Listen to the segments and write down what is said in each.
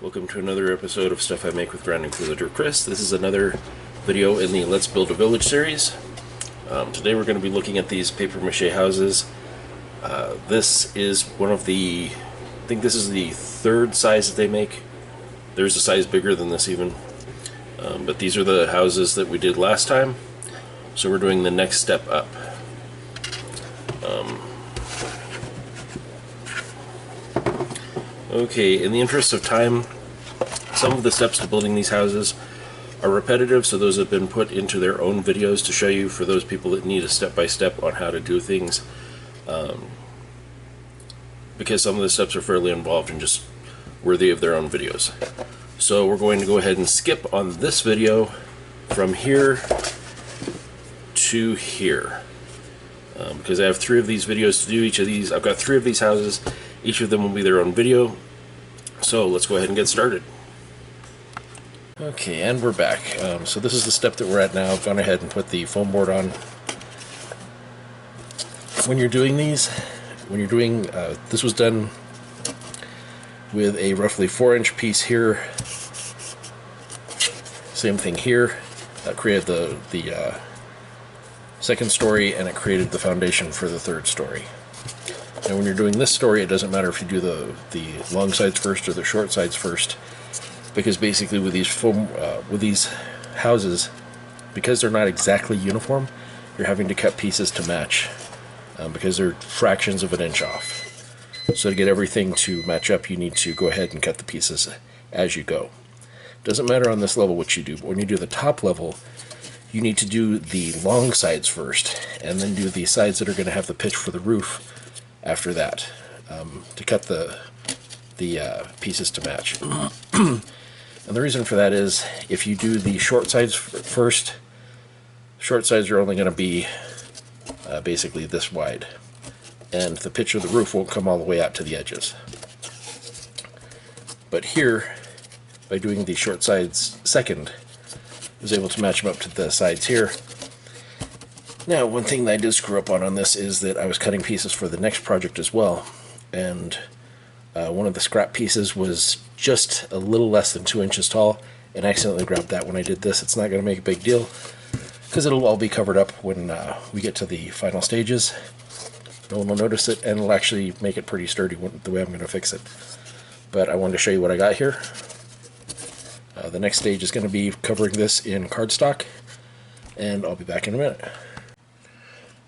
Welcome to another episode of Stuff I Make with Grinding Villager Chris. This is another video in the Let's Build a Village series. Today we're going to be looking at these paper mache houses. This is one of the, I think this is the third size that they make. There's a size bigger than this even. But these are the houses that we did last time. So we're doing the next step up. Okay, in the interest of time, some of the steps to building these houses are repetitive, so those have been put into their own videos to show you for those people that need a step-by-step on how to do things. Because some of the steps are fairly involved and just worthy of their own videos. So we're going to go ahead and skip on this video from here to here. Because I have 3 of these videos to do each of these. I've got 3 of these houses. Each of them will be their own video. So let's go ahead and get started. Okay, and we're back. So this is the step that we're at now. I've gone ahead and put the foam board on. When you're doing these, this was done with a roughly 4-inch piece here. Same thing here. That created the second story, and it created the foundation for the third story. And when you're doing this story, it doesn't matter if you do the long sides first or the short sides first, because basically with these houses, because they're not exactly uniform, you're having to cut pieces to match, because they're fractions of an inch off. So to get everything to match up, you need to go ahead and cut the pieces as you go. Doesn't matter on this level what you do, but when you do the top level, you need to do the long sides first, and then do the sides that are going to have the pitch for the roof after that, to cut the pieces to match. And the reason for that is, if you do the short sides first, short sides are only going to be basically this wide, and the pitch of the roof won't come all the way out to the edges. But here, by doing the short sides second, I was able to match them up to the sides here. Now, one thing that I did screw up on this is that I was cutting pieces for the next project as well, and one of the scrap pieces was just a little less than 2 inches tall, and I accidentally grabbed that when I did this. It's not going to make a big deal, because it'll all be covered up when we get to the final stages. No one will notice it, and it'll actually make it pretty sturdy the way I'm going to fix it. But I wanted to show you what I got here. The next stage is going to be covering this in cardstock, and I'll be back in a minute.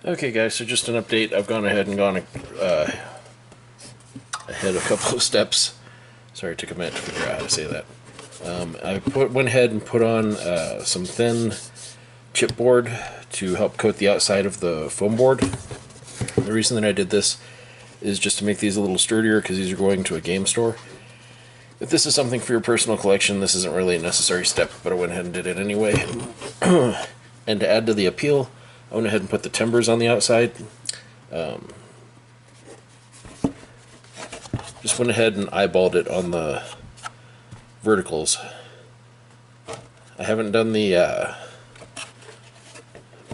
Okay guys, so just an update. I've gone ahead and gone ahead a couple of steps. Sorry, it took a minute to figure out how to say that. I went ahead and put on some thin chipboard to help coat the outside of the foam board. The reason that I did this is just to make these a little sturdier, because these are going to a game store. If this is something for your personal collection, this isn't really a necessary step, but I went ahead and did it anyway. And to add to the appeal, I went ahead and put the timbers on the outside. Just went ahead and eyeballed it on the verticals. I haven't done the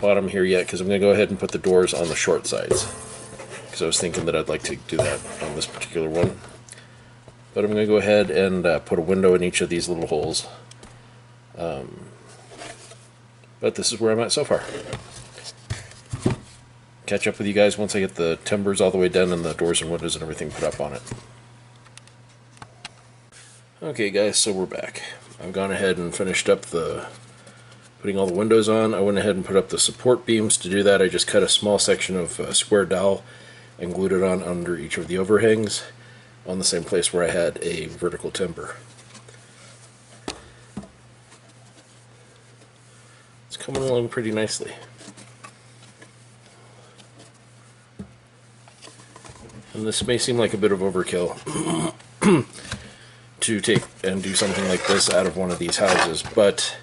bottom here yet, because I'm going to go ahead and put the doors on the short sides, because I was thinking that I'd like to do that on this particular one. But I'm going to go ahead and put a window in each of these little holes. But this is where I'm at so far. Catch up with you guys once I get the timbers all the way done and the doors and windows and everything put up on it. Okay guys, so we're back. I've gone ahead and finished up putting all the windows on. I went ahead and put up the support beams. To do that, I just cut a small section of square dowel and glued it on under each of the overhangs, on the same place where I had a vertical timber. It's coming along pretty nicely. And this may seem like a bit of overkill to take and do something like this out of one of these houses, but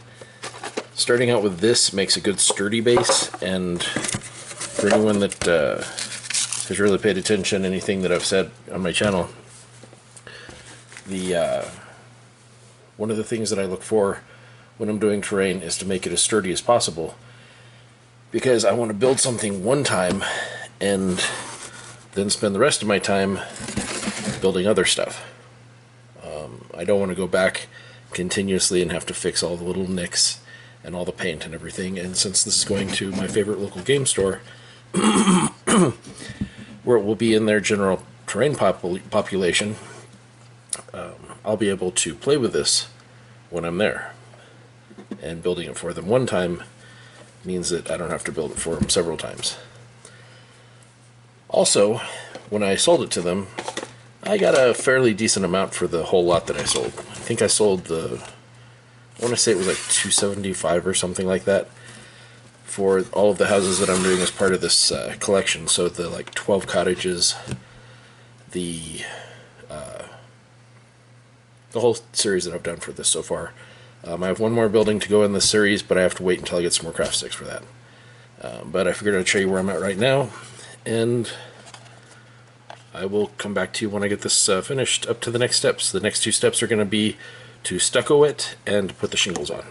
starting out with this makes a good sturdy base. And for anyone that has really paid attention to anything that I've said on my channel, one of the things that I look for when I'm doing terrain is to make it as sturdy as possible, because I want to build something one time and then spend the rest of my time building other stuff. I don't want to go back continuously and have to fix all the little nicks and all the paint and everything. And since this is going to my favorite local game store, where it will be in their general terrain population, I'll be able to play with this when I'm there. And building it for them one time means that I don't have to build it for them several times. Also, when I sold it to them, I got a fairly decent amount for the whole lot that I sold. I think I sold I want to say it was like $275 or something like that for all of the houses that I'm doing as part of this collection. So the like 12 cottages, the whole series that I've done for this so far. I have one more building to go in this series, but I have to wait until I get some more craft sticks for that. But I figured I'd show you where I'm at right now, and I will come back to you when I get this finished up to the next steps. The next two steps are going to be to stucco it and put the shingles on.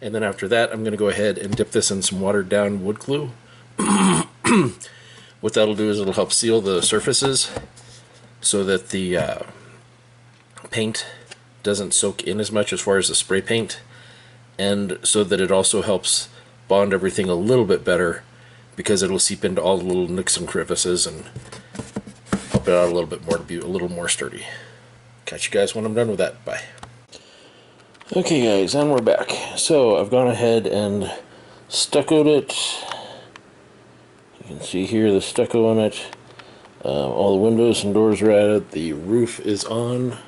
And then after that, I'm going to go ahead and dip this in some watered down wood glue. What that'll do is it'll help seal the surfaces so that the paint doesn't soak in as much as far as the spray paint, and so that it also helps bond everything a little bit better, because it'll seep into all the little nooks and crevices and help it out a little bit more to be a little more sturdy. Catch you guys when I'm done with that. Bye. Okay guys, and we're back. So I've gone ahead and stuccoed it. You can see here the stucco on it. All the windows and doors are added. The roof is on.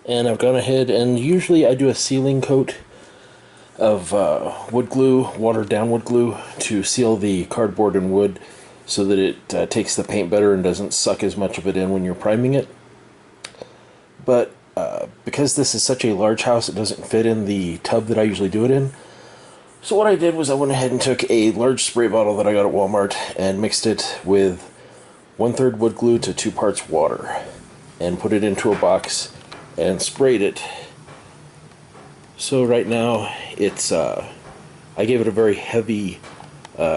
And I've gone ahead and usually I do a sealing coat of wood glue, watered down wood glue, to seal the cardboard and wood so that it takes the paint better and doesn't suck as much of it in when you're priming it. But because this is such a large house, it doesn't fit in the tub that I usually do it in. So what I did was I went ahead and took a large spray bottle that I got at Walmart and mixed it with 1/3 wood glue to 2 parts water, and put it into a box and sprayed it. So right now it's I gave it a very heavy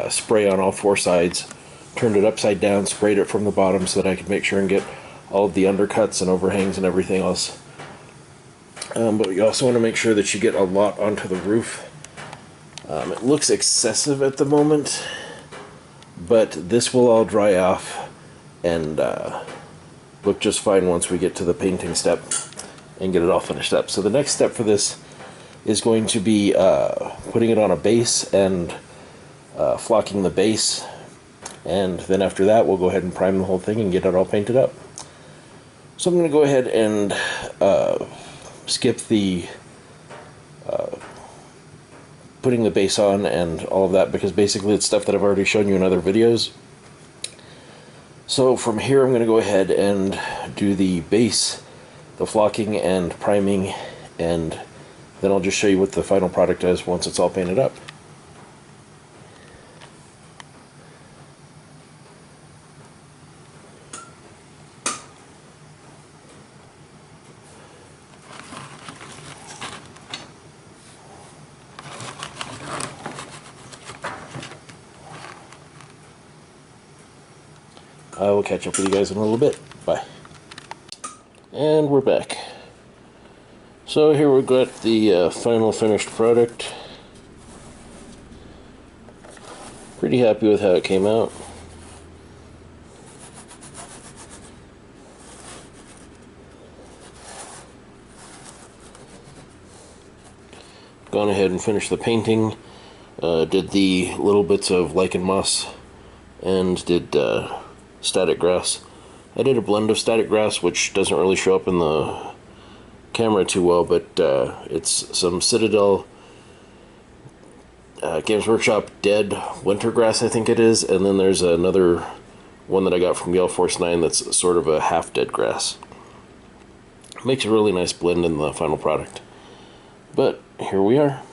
spray on all 4 sides, turned it upside down, sprayed it from the bottom so that I could make sure and get all of the undercuts and overhangs and everything else. But you also want to make sure that you get a lot onto the roof. It looks excessive at the moment, but this will all dry off and look just fine once we get to the painting step and get it all finished up. So the next step for this is going to be putting it on a base and flocking the base, and then after that we'll go ahead and prime the whole thing and get it all painted up. So I'm going to go ahead and skip the putting the base on and all of that, because basically it's stuff that I've already shown you in other videos. So from here I'm going to go ahead and do the base, the flocking and priming, and then I'll just show you what the final product is once it's all painted up. I will catch up with you guys in a little bit. Bye. And we're back. So here we've got the final finished product. Pretty happy with how it came out. Gone ahead and finished the painting. Did the little bits of lichen moss and did static grass. I did a blend of static grass, which doesn't really show up in the camera too well, but it's some Citadel Games Workshop dead winter grass, I think it is, and then there's another one that I got from Gale Force 9 that's sort of a half dead grass. Makes a really nice blend in the final product. But here we are.